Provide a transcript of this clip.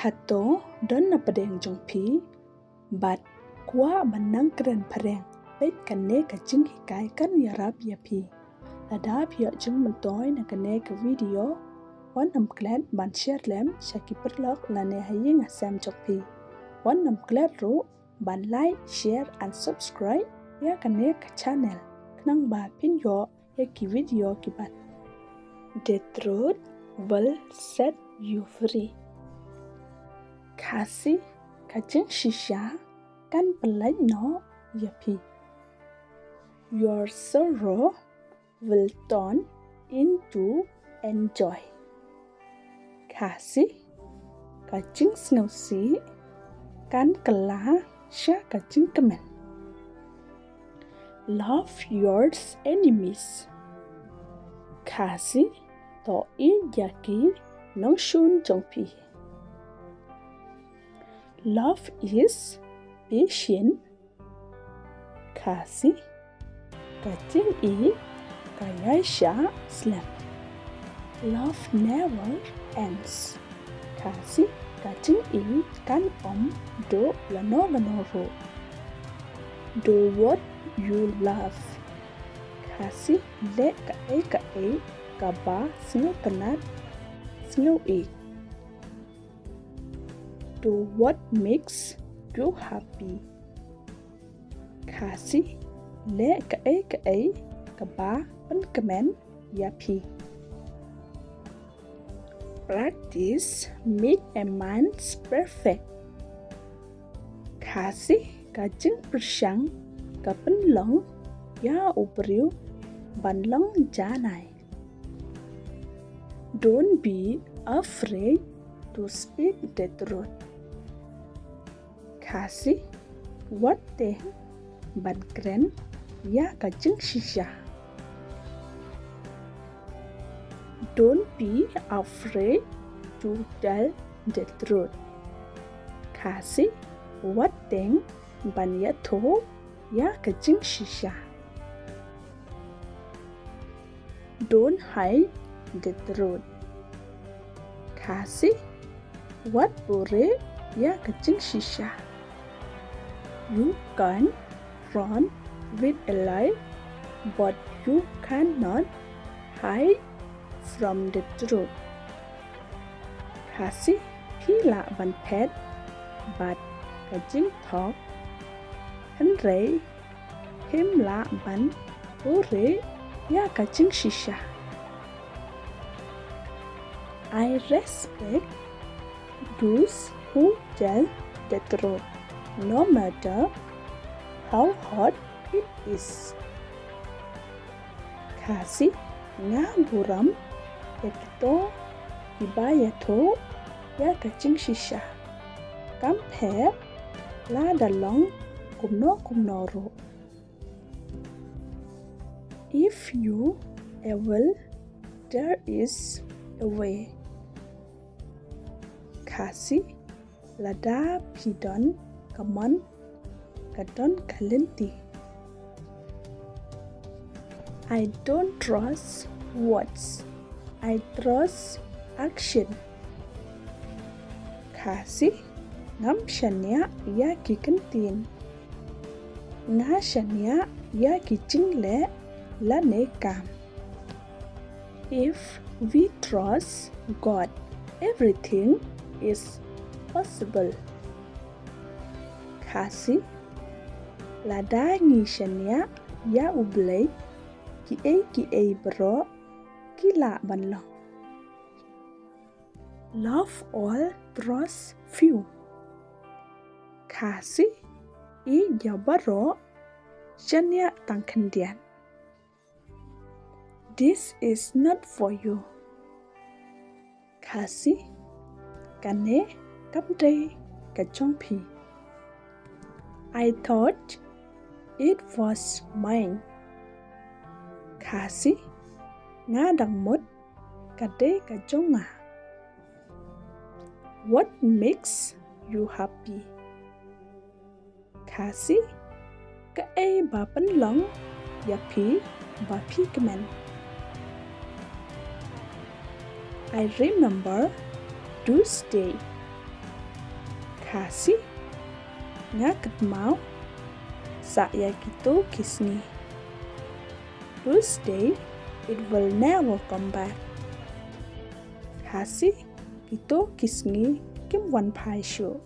Hato don na padeng jong pi, but kwa manang kren pareng, bet kane ka jing hikai kan yarab ya pi. Ladab ya jing mentoy na kane ka video, wan am glad ban share lem shaki perlok lane haying asam jok pi. Wan am glad ro ban like, share and subscribe ya kane ka channel. Knang ba pin yo ya ki video ki bat. The truth will set you free. Kasi kajing shisha kan pelaj no yapi. Your sorrow will turn into enjoy. Kasi kajing snowsi kan kala sha kajing kemen. Love your enemies. Kasi to i yaki nong shun jong pi. Love is patient. Kasi kajing i kayay siya slam. Love never ends. Kasi kajing i kan do lano ro. Do what you love. Kasi le ka ba snow kanat snow i. Do what makes you happy. Kasi le ka ba pen kemen yapi. Practice make a man perfect. Kasi kajing persyang ka penlong ya ubriu banlong janai. Don't be afraid to speak the truth. Kasi what the ban kren ya kajing shisha. Don't be afraid to tell the truth. Kasi what the ban ya to ya kajing shisha. Don't hide the truth. Kasi what bore ya kajing shisha. You can run with a light, but you cannot hide from the truth. Kasi pila ban pet, but kajing talk. Henry him la ban bore ya kajing shisha. I respect those who tell the truth, no matter how hard it is. Kasi nga buram ekto ibaya to ya kajing shisha. Compare la dalong kumno ro. If you a will, there is a way. Kasi lada pidon kaman kadon kalenti. I don't trust words. I trust action. Kasi ngam shanya ya ki kentin. Nga shanya ya ki jingle la ne kam. If we trust God, everything is possible. Kasi lada ngi shanya ya ublay ki e bro kila banlo. Love all, trust few. Kasi i jabaro shanya tangkendian. This is not for you. Kasi kane kamde kachongpi. I thought it was mine. Kasi nga dangmut kade kajonga. What makes you happy? Kasi ka ba penlong yapi ba pi kemen. I remember those days kasih ngakit mau saya gitu kisni. Tuesday, it will never come back. Kasih gitu kisni kim wan pai shu.